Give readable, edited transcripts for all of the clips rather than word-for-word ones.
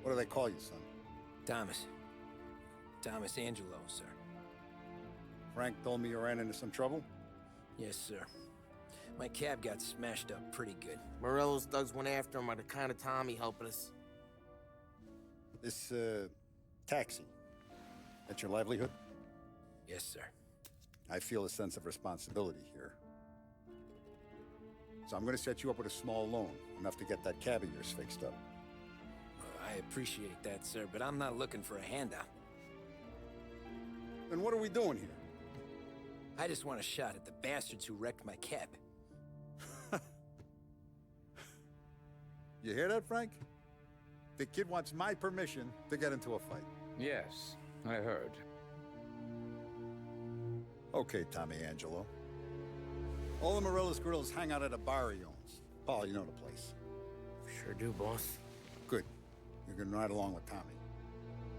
What do they call you, son? Thomas. Thomas Angelo, sir. Frank told me you ran into some trouble? Yes, sir. My cab got smashed up pretty good. Morello's thugs went after him by the kind of Tommy helping us. This, taxi. That's your livelihood? Yes, sir. I feel a sense of responsibility here. So I'm gonna set you up with a small loan, enough to get that cab of yours fixed up. I appreciate that, sir, but I'm not looking for a handout. Then what are we doing here? I just want a shot at the bastards who wrecked my cab. You hear that, Frank? The kid wants my permission to get into a fight. Yes, I heard. Okay, Tommy Angelo. All the Morello's girls hang out at a bar he owns. Paul, you know the place. Sure do, boss. Good. You can ride along with Tommy.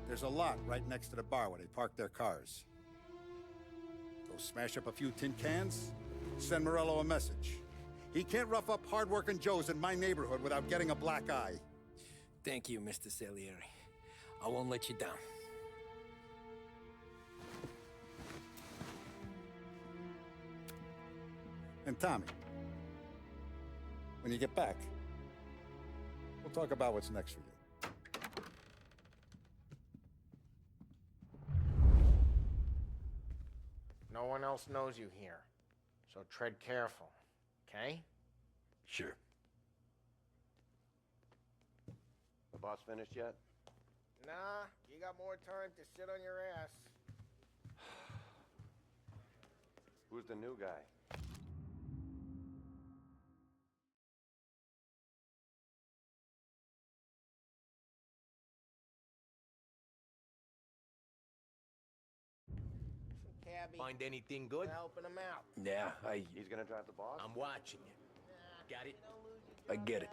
There's a lot right next to the bar where they park their cars. Go smash up a few tin cans, send Morello a message. He can't rough up hard-working Joes in my neighborhood without getting a black eye. Thank you, Mr. Salieri. I won't let you down. And Tommy, when you get back, we'll talk about what's next for you. No one else knows you here, so tread careful, okay? Sure. The boss finished yet? Nah, you got more time to sit on your ass. Who's the new guy? Cabby, Find anything good? helping him out. Yeah, He's gonna drive the boss? I'm watching you. Got it? I get it.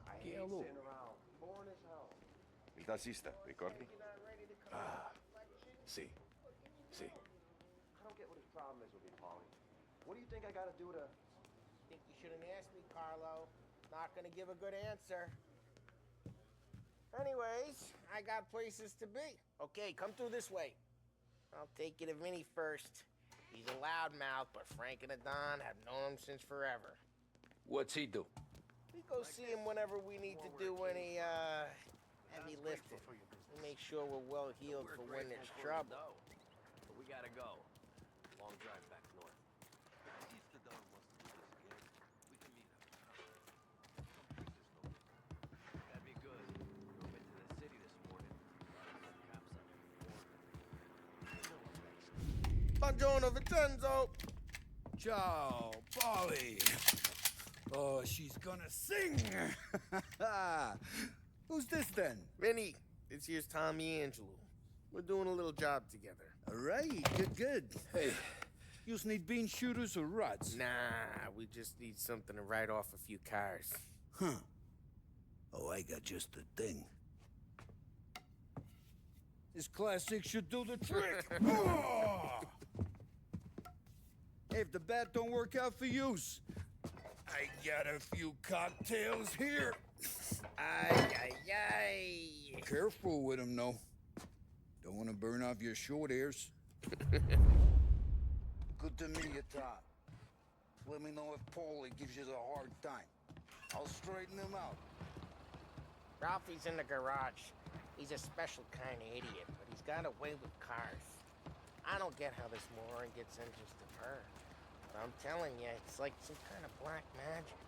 I hate sitting around. Boring as hell. Il tassista, ricordi? See. I don't get what his problem is with me, Paulie. What do you think I gotta do to... Think you shouldn't ask me, Carlo. Not gonna give a good answer. Anyways, I got places to be. Okay, come through this way. I'll take you to Vinny first. He's a loudmouth, but Frank and the Don have known him since forever. What's he do? We go see him whenever we need to do any, heavy lifting. We make sure we're well healed for when there's trouble. But we gotta go. Long drive back north. That'd be good. Drove into the city this morning. Cops on the border. Buongiorno, Vincenzo! Ciao, Polly. Oh, she's gonna sing. Who's this then? Vinny, this here's Tommy Angelo. We're doing a little job together. All right, good. Hey, you need bean shooters or rods? Nah, we just need something to write off a few cars. Huh. Oh, I got just the thing. This classic should do the trick. Oh! Hey, if the bat don't work out for yous, I got a few cocktails here. Ay. Careful with them, though. Don't want to burn off your short hairs. Good to meet you, Tom. Let me know if Paulie gives you a hard time. I'll straighten him out. Ralphie's in the garage. He's a special kind of idiot, but he's got a way with cars. I don't get how this moron gets interested in her. But I'm telling you, it's like some kind of black magic.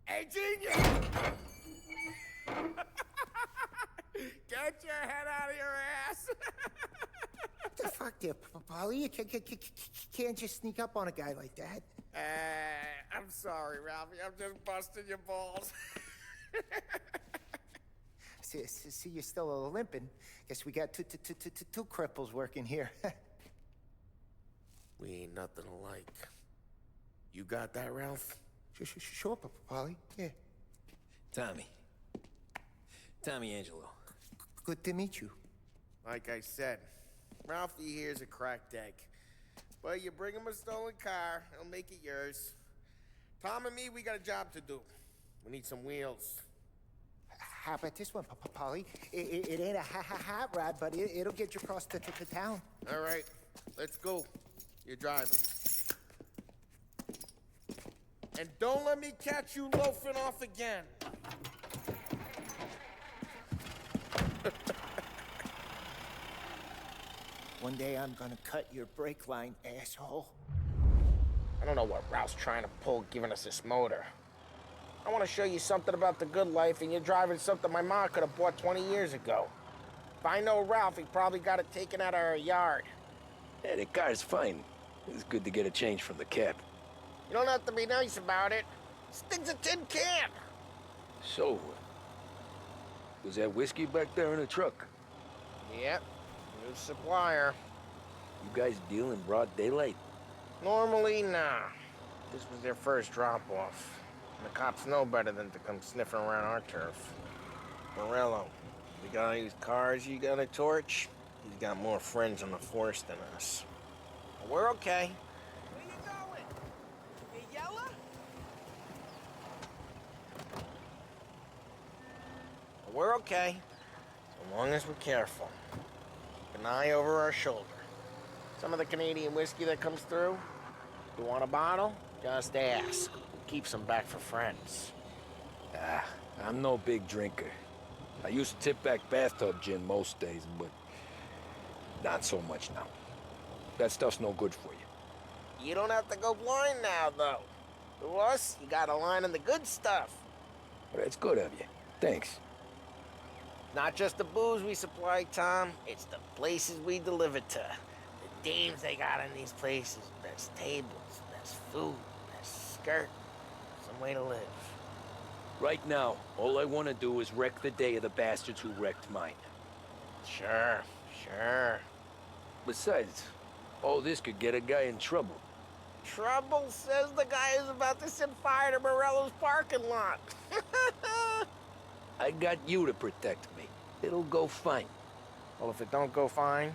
Hey, genius! Get your head out of your ass! What the fuck there, Polly? You can't just sneak up on a guy like that. I'm sorry, Ralphie. I'm just busting your balls. See, you're still limping. Guess we got two cripples working here. We ain't nothing alike. You got that, Ralph? Sure, Polly. Yeah. Tommy Angelo. Good to meet you. Like I said, Ralphie here's a cracked egg. But you bring him a stolen car, he'll make it yours. Tom and me, we got a job to do. We need some wheels. How about this one, Polly? It ain't a hot rod, but it'll get you across to town. All right, let's go. You're driving. And don't let me catch you loafing off again. One day I'm gonna cut your brake line, asshole. I don't know what Ralph's trying to pull giving us this motor. I want to show you something about the good life, and you're driving something my mom could have bought 20 years ago. If I know Ralph, he probably got it taken out of our yard. Yeah, the car's fine. It's good to get a change from the cab. You don't have to be nice about it. This thing's a tin can. So, was that whiskey back there in the truck? Yep, new supplier. You guys deal in broad daylight? Normally, nah. This was their first drop-off. And the cops know better than to come sniffing around our turf. Morello, we got any cars you got a torch? He's got more friends on the force than us. But we're okay. Where you going? You yellow? But we're okay, so long as we're careful. Keep an eye over our shoulder. Some of the Canadian whiskey that comes through, you want a bottle? Just ask. Keeps them back for friends. Ah, I'm no big drinker. I used to tip back bathtub gin most days, but not so much now. That stuff's no good for you. You don't have to go blind now, though. To us, you got a line on the good stuff. But it's good of you. Thanks. Not just the booze we supply, Tom. It's the places we deliver to. The dames they got in these places. Best tables, best food, best skirt. Some way to live. Right now, all I want to do is wreck the day of the bastards who wrecked mine. Sure, sure. Besides, all this could get a guy in trouble. Trouble says the guy is about to set fire to Morello's parking lot. I got you to protect me. It'll go fine. Well, if it don't go fine,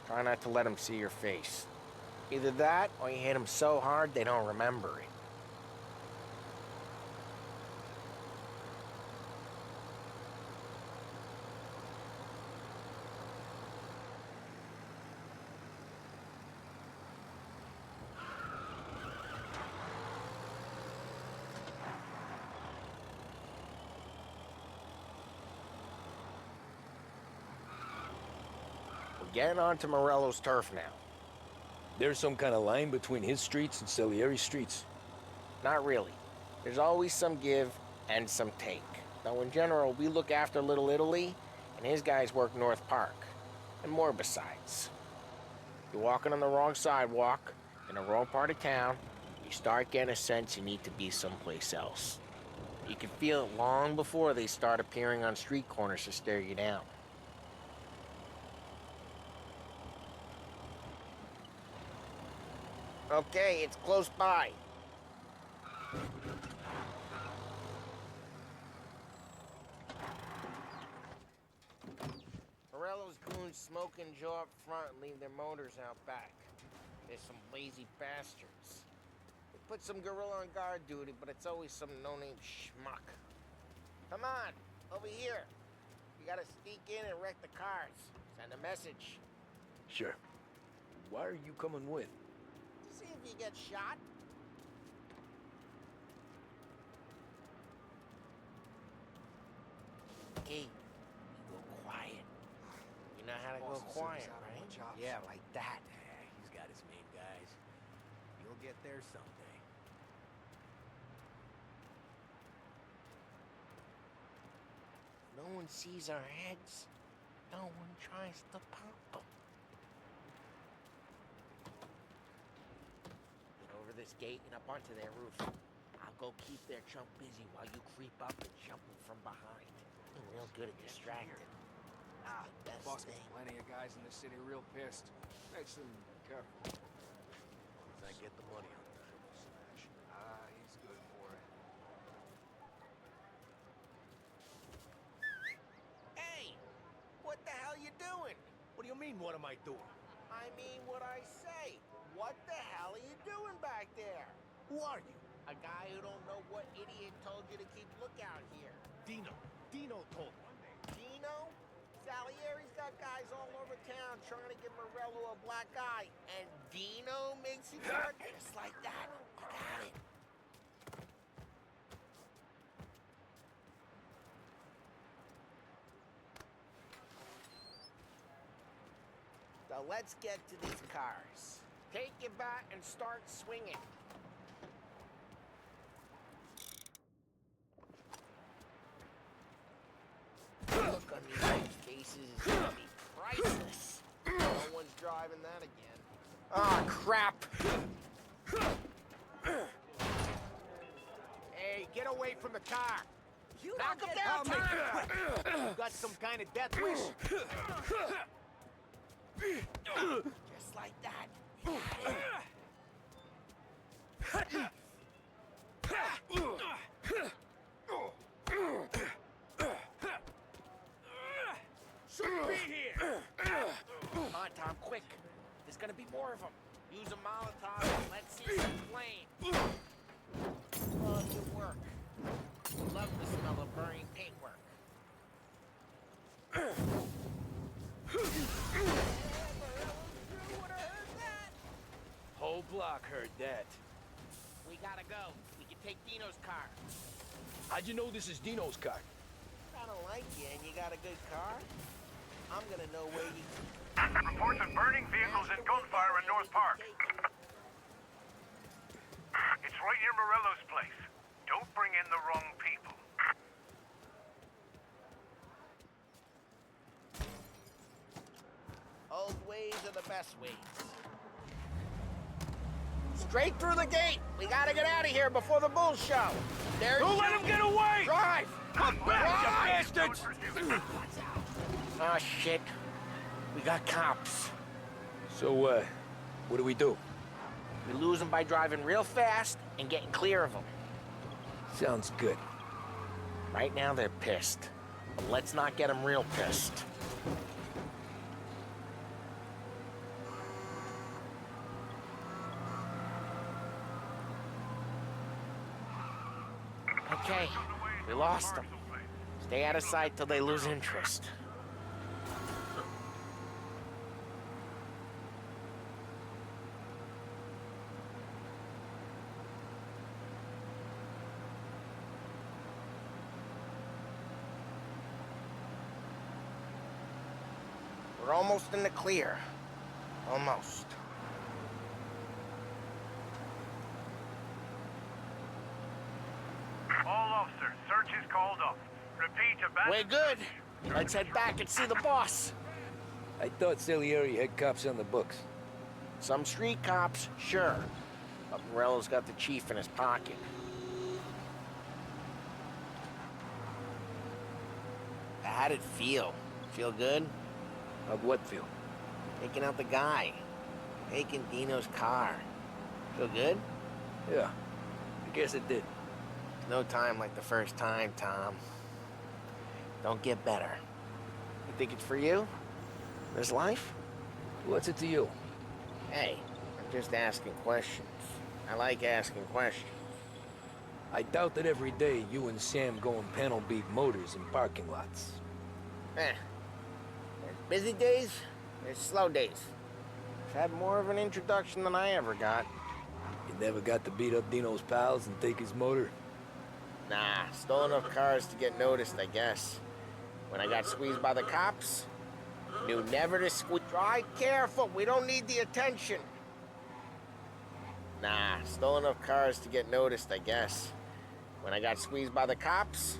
try not to let him see your face. Either that, or you hit him so hard they don't remember it. Getting onto Morello's turf now. There's some kind of line between his streets and Salieri's streets. Not really. There's always some give and some take. Though in general, we look after Little Italy, and his guys work North Park. And more besides. You're walking on the wrong sidewalk, in the wrong part of town, you start getting a sense you need to be someplace else. You can feel it long before they start appearing on street corners to stare you down. Okay, it's close by. Morello's goons smoke and jaw up front and leave their motors out back. There's some lazy bastards. They put some gorilla on guard duty, but it's always some no-name schmuck. Come on, over here. You gotta sneak in and wreck the cars. Send a message. Sure. Why are you coming with? See if you get shot. Okay, you go quiet. You know how to go quiet, right? Yeah, like that. He's got his main guys. You'll get there someday. No one sees our heads. No one tries to pop them. Get over this gate and up onto their roof. I'll go keep their chump busy while you creep up and jump them from behind. You're real good at distracting. Ah, The best boss thing. gets plenty of guys in the city real pissed. Makes them careful. As I get the money on the triple smash. Ah, he's good for it. Hey! What the hell you doing? What do you mean, what am I doing? I mean what I say. What the hell are you doing back there? Who are you? A guy who don't know what idiot told you to keep lookout here. Dino. Dino told me. Dino? Salieri's got guys all over town trying to give Morello a black eye, and Dino makes it work just like that. You got it. So let's get to these cars. Take your bat and start swinging. The look on these guys' faces is gonna be priceless. No one's driving that again. Ah, crap! Hey, get away from the car! You Knock him down, Tom! You got some kind of death wish? Just like that. Shouldn't be here! Come on, Tom, quick. There's gonna be more of them. Use a Molotov and let's see some flame. Love your work. Love the smell of burning paintwork. Whole block heard that. We gotta go. We can take Dino's car. How'd you know this is Dino's car? I don't like you and you got a good car. I'm gonna know where you... Reports of burning vehicles and gunfire in North Park. It's right near Morello's place. Don't bring in the wrong people. Old ways are the best ways. Straight through the gate. We gotta get out of here before the bulls show. There's... Don't let him get away! Drive! Come back, you bastards! Oh, shit. We got cops. So, what do we do? We lose them by driving real fast and getting clear of them. Sounds good. Right now, they're pissed. But let's not get them real pissed. Okay, we lost them. Stay out of sight till they lose interest. We're almost in the clear. Almost. All officers, search is called off. Repeat, We're good. Let's head back and see the boss. I thought Salieri had cops on the books. Some street cops, sure. But Morello's got the chief in his pocket. How'd it feel? Feel good? How'd what feel? Taking out the guy. Taking Dino's car. Feel good? Yeah, I guess it did. No time like the first time, Tom. Don't get better. You think it's for you? This life? What's it to you? Hey, I'm just asking questions. I like asking questions. I doubt that every day you and Sam go and panel beat motors in parking lots. There's busy days, there's slow days. I've had more of an introduction than I ever got. You never got to beat up Dino's pals and take his motor? Nah, stole enough cars to get noticed, I guess. When I got squeezed by the cops, knew never to squeeze. Drive careful, we don't need the attention. Nah, stole enough cars to get noticed, I guess. When I got squeezed by the cops,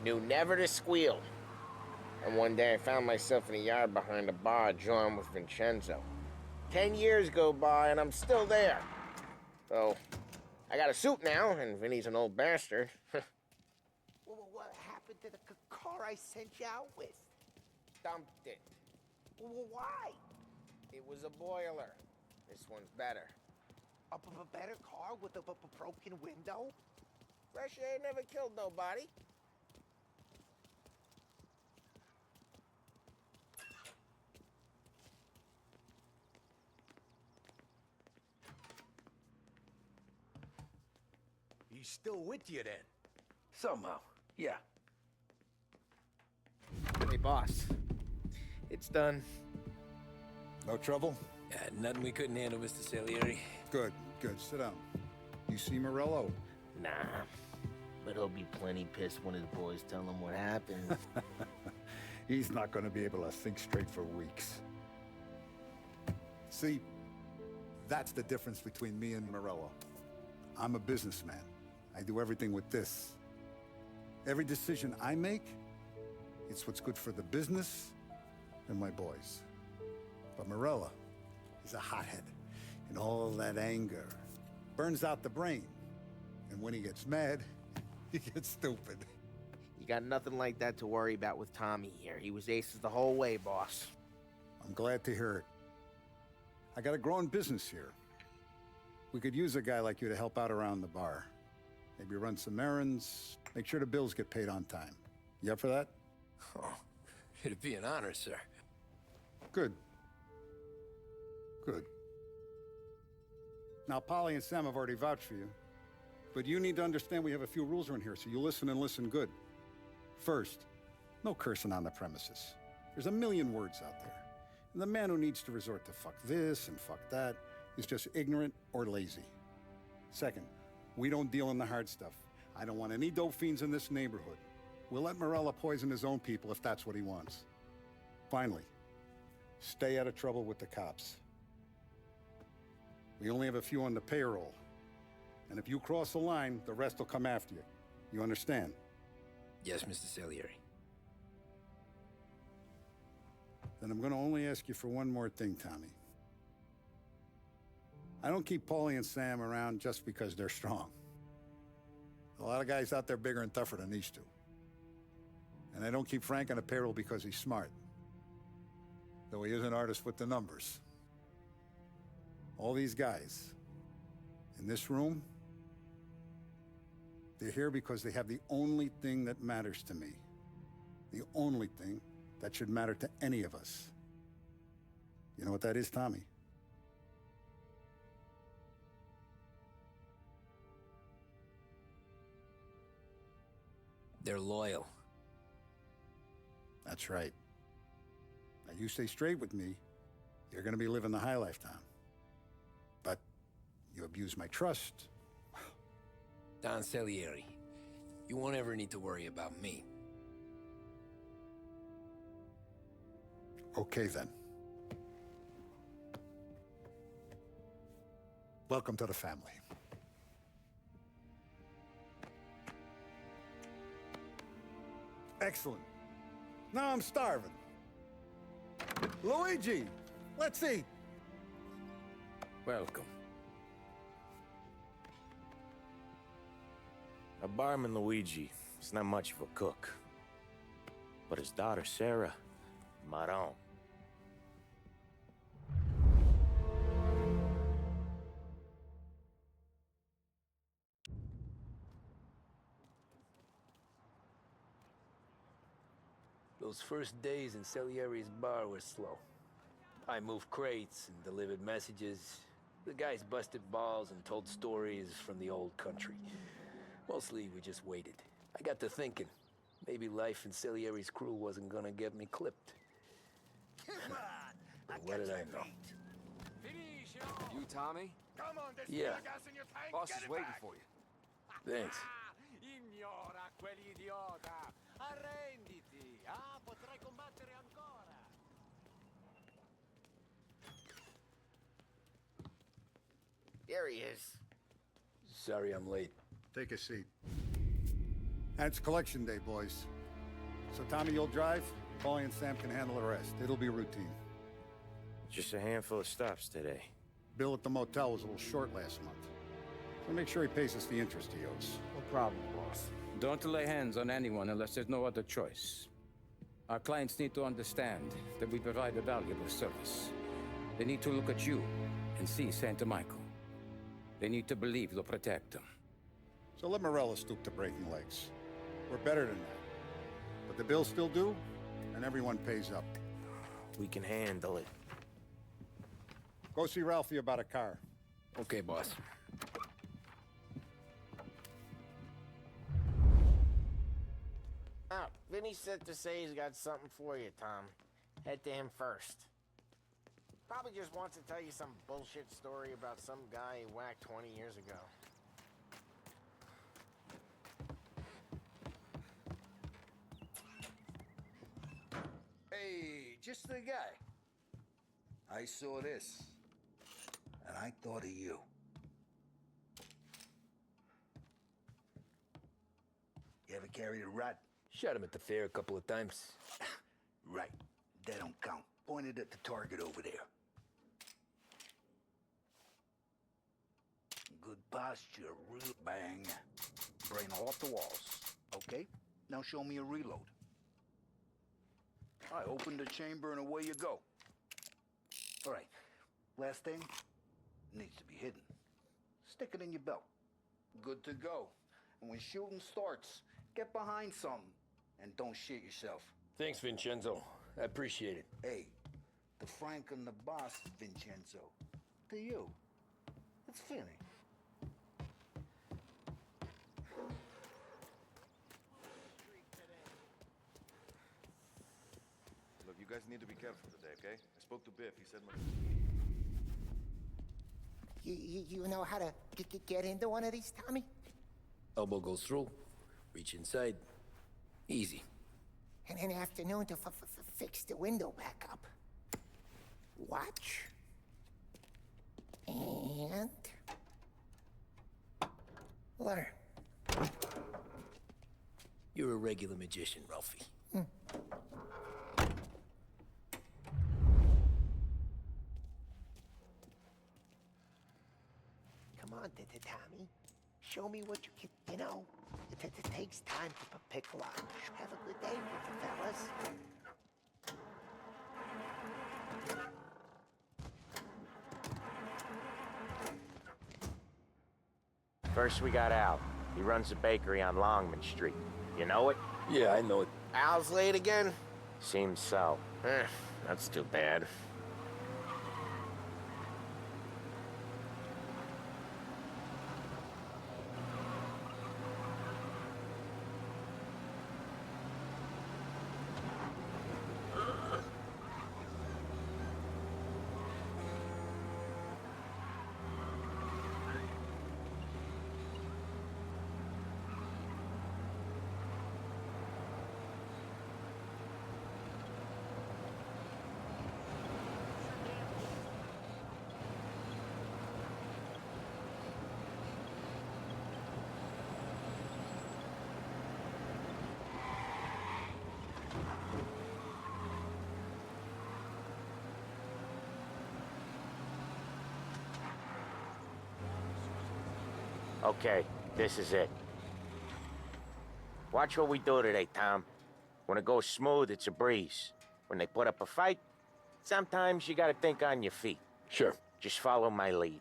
knew never to squeal. And one day I found myself in a yard behind a bar drawing with Vincenzo. 10 years go by and I'm still there. So, I got a suit now, and Vinny's an old bastard. What happened to the car I sent you out with? Dumped it. Why? It was a boiler. This one's better. A better car with a broken window? Fresh air never killed nobody. He's still with you then? Somehow, yeah. Hey, boss. It's done. No trouble? Nothing we couldn't handle, Mr. Salieri. Good, good. Sit down. You see Morello? Nah. But he'll be plenty pissed when his boys tell him what happened. He's not going to be able to think straight for weeks. See, that's the difference between me and Morello. I'm a businessman. I do everything with this. Every decision I make, it's what's good for the business and my boys. But Morello, he's a hothead. And all that anger burns out the brain. And when he gets mad, he gets stupid. You got nothing like that to worry about with Tommy here. He was aces the whole way, boss. I'm glad to hear it. I got a growing business here. We could use a guy like you to help out around the bar. Maybe run some errands, make sure the bills get paid on time. You up for that? Oh, it'd be an honor, sir. Good. Good. Now, Polly and Sam have already vouched for you. But you need to understand we have a few rules around here, so you listen and listen good. First, no cursing on the premises. There's a million words out there. And the man who needs to resort to fuck this and fuck that is just ignorant or lazy. Second, we don't deal in the hard stuff. I don't want any dope fiends in this neighborhood. We'll let Morello poison his own people if that's what he wants. Finally, stay out of trouble with the cops. We only have a few on the payroll. And if you cross the line, the rest will come after you. You understand? Yes, Mr. Salieri. Then I'm gonna only ask you for one more thing, Tommy. I don't keep Paulie and Sam around just because they're strong. A lot of guys out there bigger and tougher than these two. And I don't keep Frank on a payroll because he's smart. Though he is an artist with the numbers. All these guys in this room, they're here because they have the only thing that matters to me. The only thing that should matter to any of us. You know what that is, Tommy? They're loyal. That's right. Now you stay straight with me, you're gonna be living the high life, Tom. But you abuse my trust. Don Salieri, you won't ever need to worry about me. Okay, then. Welcome to the family. Excellent. Now I'm starving. Luigi, let's eat. Welcome. Our barman Luigi is not much of a cook. But his daughter Sarah, Maron. Those first days in Salieri's bar were slow. I moved crates and delivered messages. The guys busted balls and told stories from the old country. Mostly, we just waited. I got to thinking, maybe life in Salieri's crew wasn't gonna get me clipped. But what did I know? You, Tommy? Come on, there's Yeah. gas in your tank. Boss Get is it waiting back. for you. Thanks. Ignora quell'idiota. Arrenditi. Ah, potrai combattere ancora. There he is. Sorry I'm late. Take a seat. And it's collection day, boys. So Tommy, you'll drive. Paulie and Sam can handle the rest. It'll be routine. Just a handful of stops today. Bill at the motel was a little short last month. So make sure he pays us the interest he owes. No problem, boss. Don't lay hands on anyone unless there's no other choice. Our clients need to understand that we provide a valuable service. They need to look at you and see Santa Michael. They need to believe you'll protect them. So let Morello stoop to breaking legs. We're better than that. But the bill's still due, and everyone pays up. We can handle it. Go see Ralphie about a car. Okay, boss. Vinny said to say he's got something for you, Tom. Head to him first. Probably just wants to tell you some bullshit story about some guy he whacked 20 years ago. Hey, just the guy. I saw this, and I thought of you. You ever carried a rat? Shot him at the fair a couple of times. Right. That don't count. Pointed at the target over there. Good posture, real bang. Brain off the walls. Okay? Now show me a reload. I open the chamber and away you go. All right. Last thing needs to be hidden. Stick it in your belt. Good to go. And when shooting starts, get behind something and don't shit yourself. Thanks, Vincenzo. I appreciate it. Hey, the Frank and the boss, Vincenzo. To you. It's Vinny. Look, you guys need to be careful today, okay? I spoke to Biff. He said... You know how to get into one of these, Tommy? Elbow goes through. Reach inside. Easy. And an afternoon to fix the window back up. Watch. And... learn. You're a regular magician, Ralphie. Come on, Tommy. Show me what you can, you know. It takes time to pick lock. Have a good day, fellas. First we got Al. He runs a bakery on Longman Street. You know it? Yeah, I know it. Al's late again? Seems so. That's too bad. Okay, this is it. Watch what we do today, Tom. When it goes smooth, it's a breeze. When they put up a fight, sometimes you gotta think on your feet. Sure. Just follow my lead.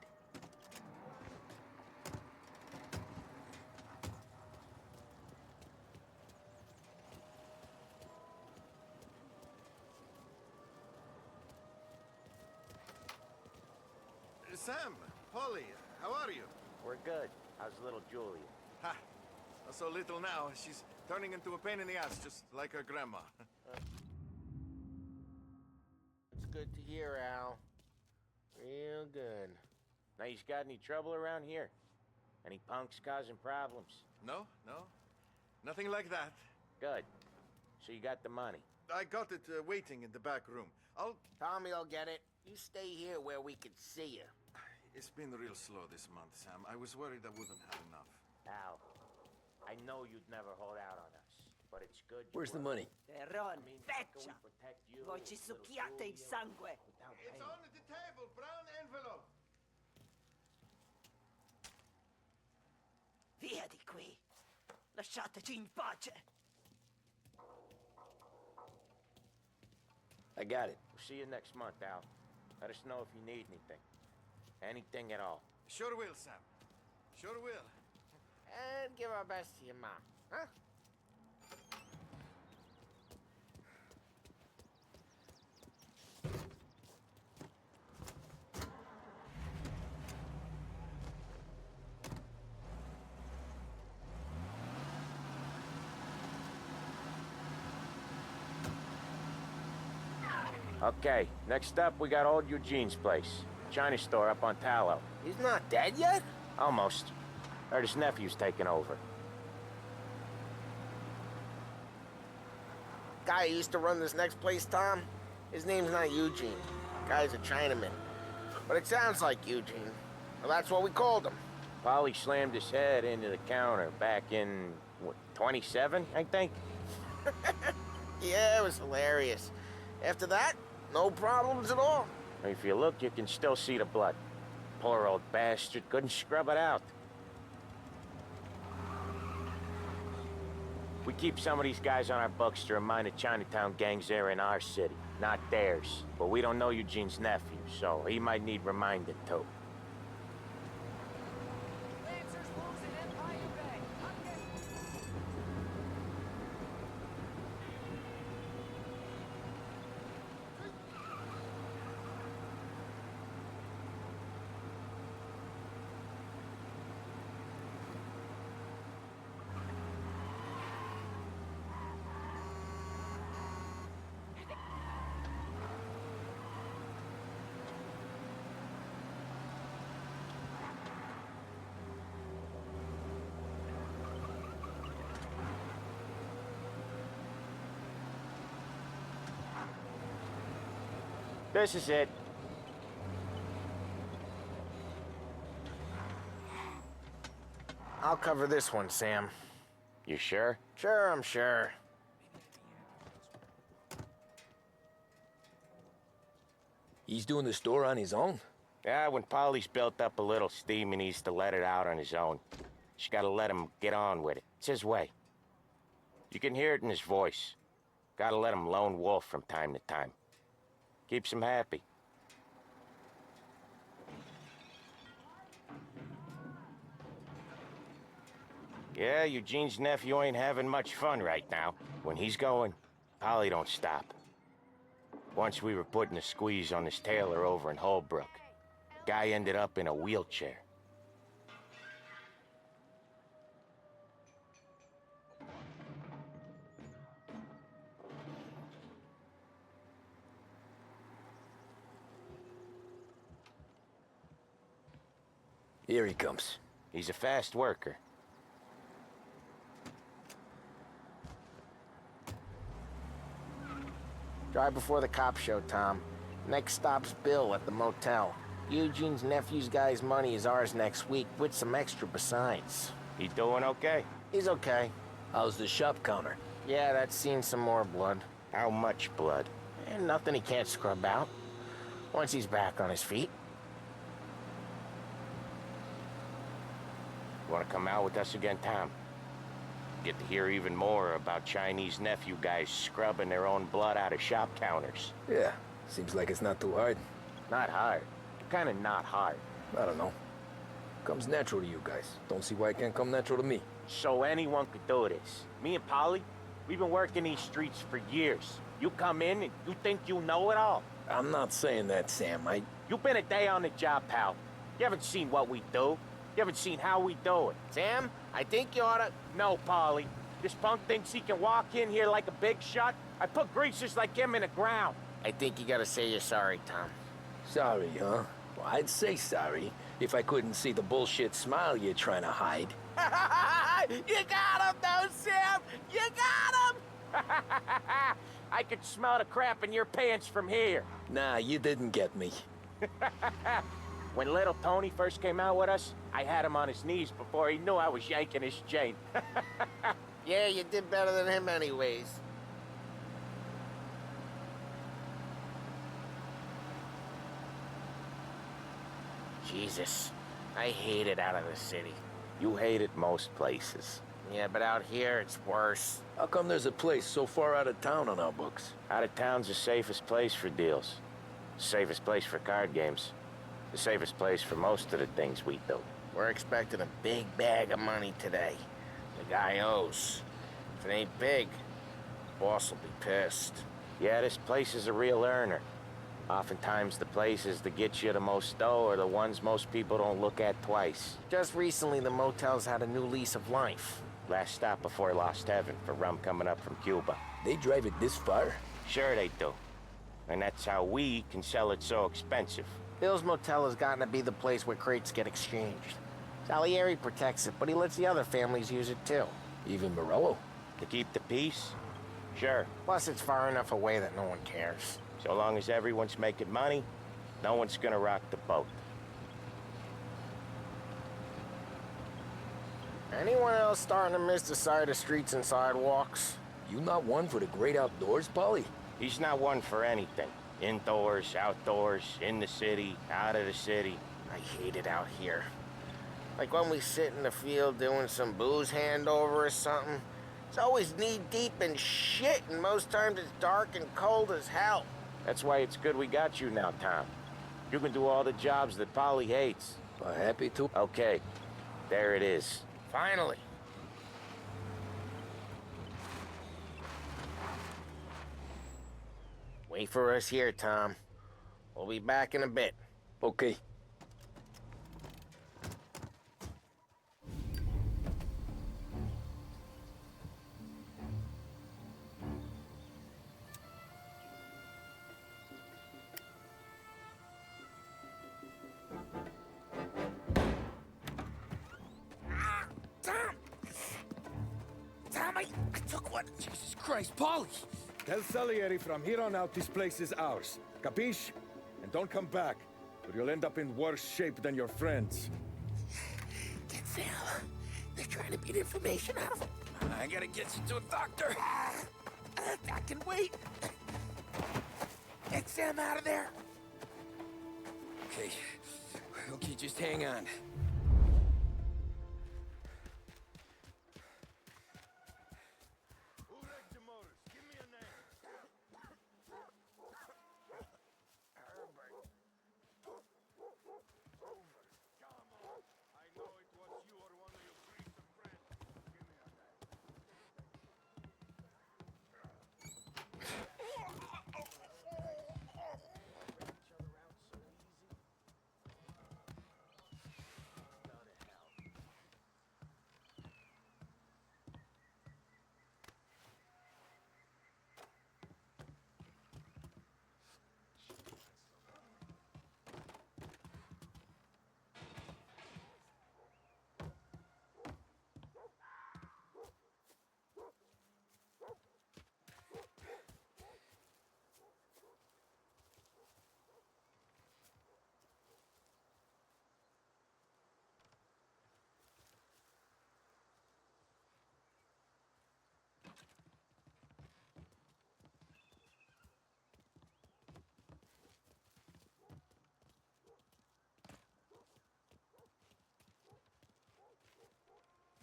Sam, Polly, how are you? We're good. How's little Julia? Ha! Not so little now. She's turning into a pain in the ass, just like her grandma. It's good to hear, Al. Real good. Now, you got any trouble around here? Any punks causing problems? No, no. Nothing like that. Good. So you got the money. I got it waiting in the back room. Tommy'll get it. You stay here where we can see you. It's been real slow this month, Sam. I was worried I wouldn't have enough. Al, I know you'd never hold out on us, but it's good. Where's the money? Terron, We feccia! protect you, Voi ci little succhiate il Julia, sangue! without It's paying. on the table, brown envelope. Via di qui! Lasciateci in pace! I got it. We'll see you next month, Al. Let us know if you need anything. Anything at all. Sure will, Sam. Sure will. And give our best to your mom, huh? Okay, next up, we got old Eugene's place. China store up on Tallow. He's not dead yet? Almost. Heard his nephew's taking over. Guy who used to run this next place, Tom? His name's not Eugene. Guy's a Chinaman. But it sounds like Eugene. Well, that's what we called him. Polly slammed his head into the counter back in, what, 27, I think? Yeah, it was hilarious. After that, no problems at all. If you look, you can still see the blood. Poor old bastard couldn't scrub it out. We keep some of these guys on our books to remind the Chinatown gangs they're in our city, not theirs. But we don't know Eugene's nephew, so he might need reminding too. This is it. I'll cover this one, Sam. You sure? Sure, I'm sure. He's doing the store on his own? Yeah, when Polly's built up a little steam, he needs to let it out on his own. Just gotta let him get on with it. It's his way. You can hear it in his voice. Gotta let him lone wolf from time to time. Keeps him happy. Yeah, Eugene's nephew ain't having much fun right now. When he's going, Polly don't stop. Once we were putting a squeeze on this tailor over in Holbrook. Guy ended up in a wheelchair. Here he comes. He's a fast worker. Drive before the cop show, Tom. Next stop's Bill at the motel. Eugene's nephew's guy's money is ours next week, with some extra besides. He doing okay? He's okay. How's the shop counter? Yeah, that's seen some more blood. How much blood? And nothing he can't scrub out. Once he's back on his feet. Want to come out with us again, Tom? Get to hear even more about Chinese nephew guys scrubbing their own blood out of shop counters. Yeah, seems like it's not too hard. Not hard. Kind of not hard. I don't know. Comes natural to you guys. Don't see why it can't come natural to me. So anyone could do this. Me and Polly, we've been working these streets for years. You come in and you think you know it all. I'm not saying that, Sam. You've been a day on the job, pal. You haven't seen what we do. You haven't seen how we do it. Sam, I think you oughta... No, Polly. This punk thinks he can walk in here like a big shot. I put greasers like him in the ground. I think you gotta say you're sorry, Tom. Sorry, huh? Well, I'd say sorry if I couldn't see the bullshit smile you're trying to hide. You got him, though, Sam! You got him! I could smell the crap in your pants from here. Nah, you didn't get me. When little Tony first came out with us, I had him on his knees before he knew I was yanking his chain. Yeah, you did better than him anyways. Jesus, I hate it out of the city. You hate it most places. Yeah, but out here, it's worse. How come there's a place so far out of town on our books? Out of town's the safest place for deals. Safest place for card games. The safest place for most of the things we do. We're expecting a big bag of money today. The guy owes. If it ain't big, boss will be pissed. Yeah, this place is a real earner. Oftentimes the places that get you the most dough are the ones most people don't look at twice. Just recently, the motel's had a new lease of life. Last stop before Lost Heaven for rum coming up from Cuba. They drive it this far? Sure they do. And that's how we can sell it so expensive. Bill's Motel has gotten to be the place where crates get exchanged. Salieri protects it, but he lets the other families use it too. Even Morello? To keep the peace? Sure. Plus, it's far enough away that no one cares. So long as everyone's making money, no one's gonna rock the boat. Anyone else starting to miss the sight of streets and sidewalks? You not one for the great outdoors, Polly? He's not one for anything. Indoors, outdoors, in the city, out of the city. I hate it out here. Like when we sit in the field doing some booze handover or something. It's always knee-deep in shit, and most times it's dark and cold as hell. That's why it's good we got you now, Tom. You can do all the jobs that Polly hates. Happy to. Okay, there it is. Finally. Wait for us here, Tom. We'll be back in a bit. Okay. I took one. Jesus Christ, Polly! Tell Salieri from here on out this place is ours. Capiche? And don't come back, or you'll end up in worse shape than your friends. Get Sam. They're trying to beat information out of him. I gotta get you to a doctor. I can wait. Get Sam out of there. Okay. Okay, just hang on.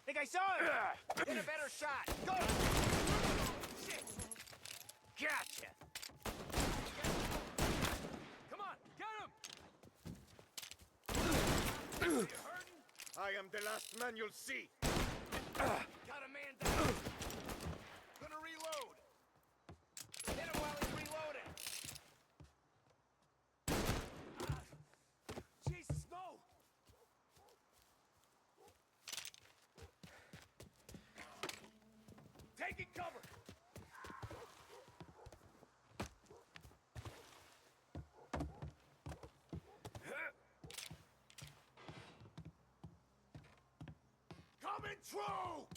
Think I saw him! Get a better shot! Go! Shit! Gotcha! Come on, get him! I am the last man you'll see. Got a man down! Gonna reload! Hit him while he's reloading! Jesus, no! Taking cover! Coming through!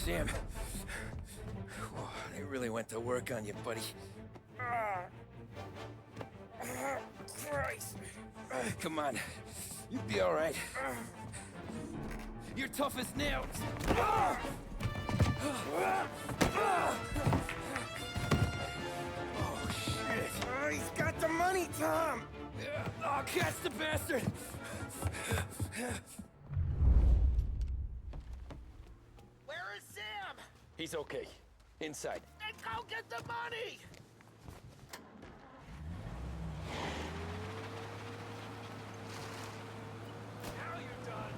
Sam. Whoa, they really went to work on you, buddy. Christ. Come on. You'll be all right. You're tough as nails. Oh, shit. He's got the money, Tom. Oh, catch the bastard. Where is Sam? He's okay. Inside. Then go get the money! Now you're done.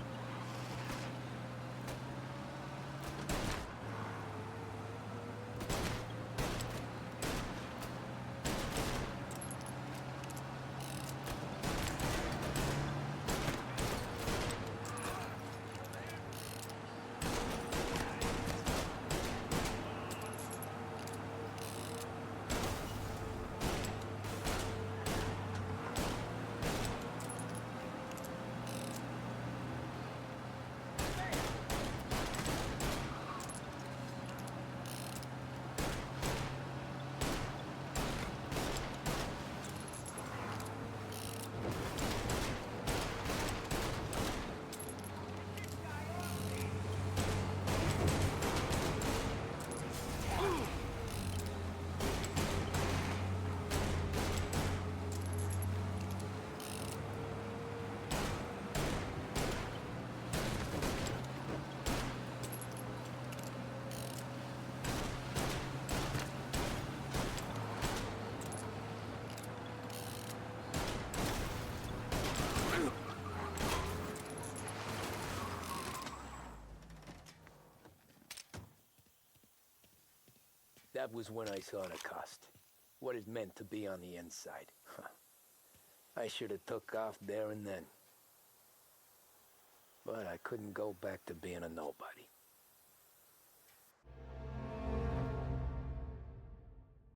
That was when I saw the cost. What it meant to be on the inside. Huh. I should have took off there and then. But I couldn't go back to being a nobody.